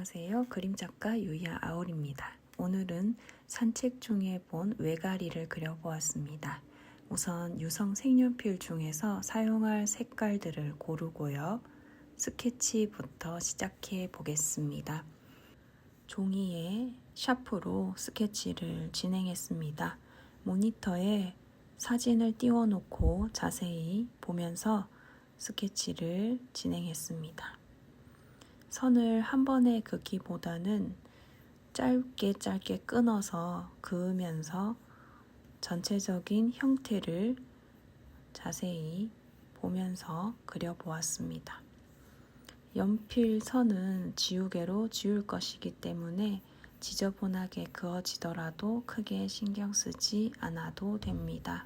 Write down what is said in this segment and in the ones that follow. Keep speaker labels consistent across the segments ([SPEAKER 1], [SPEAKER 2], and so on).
[SPEAKER 1] 안녕하세요. 그림작가 UYAOWL입니다. 오늘은 산책 중에 본 외가리를 그려보았습니다. 우선 유성 색연필 중에서 사용할 색깔들을 고르고요. 스케치부터 시작해 보겠습니다. 종이에 샤프로 스케치를 진행했습니다. 모니터에 사진을 띄워놓고 자세히 보면서 스케치를 진행했습니다. 선을 한 번에 긋기보다는 짧게 끊어서 그으면서 전체적인 형태를 자세히 보면서 그려보았습니다. 연필 선은 지우개로 지울 것이기 때문에 지저분하게 그어지더라도 크게 신경 쓰지 않아도 됩니다.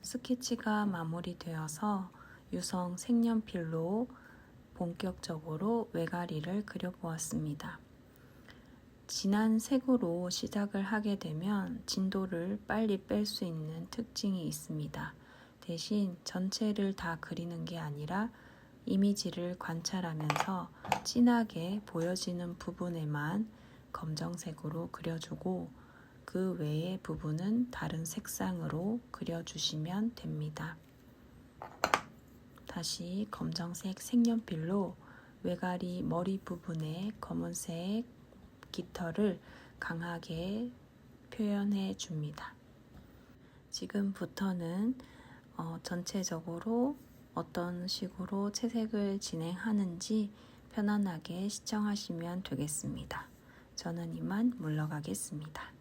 [SPEAKER 1] 스케치가 마무리되어서 유성 색연필로 본격적으로 외가리를 그려보았습니다. 진한 색으로 시작을 하게 되면 진도를 빨리 뺄 수 있는 특징이 있습니다. 대신 전체를 다 그리는 게 아니라 이미지를 관찰하면서 진하게 보여지는 부분에만 검정색으로 그려주고 그 외의 부분은 다른 색상으로 그려주시면 됩니다. 다시 검정색 색연필로 외가리 머리 부분에 검은색 깃털을 강하게 표현해 줍니다. 지금부터는 전체적으로 어떤 식으로 채색을 진행하는지 편안하게 시청하시면 되겠습니다. 저는 이만 물러가겠습니다.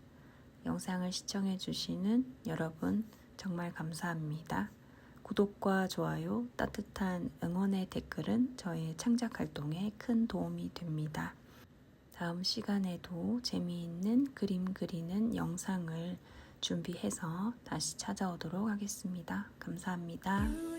[SPEAKER 1] 영상을 시청해 주시는 여러분 정말 감사합니다. 구독과 좋아요, 따뜻한 응원의 댓글은 저의 창작 활동에 큰 도움이 됩니다. 다음 시간에도 재미있는 그림 그리는 영상을 준비해서 다시 찾아오도록 하겠습니다. 감사합니다.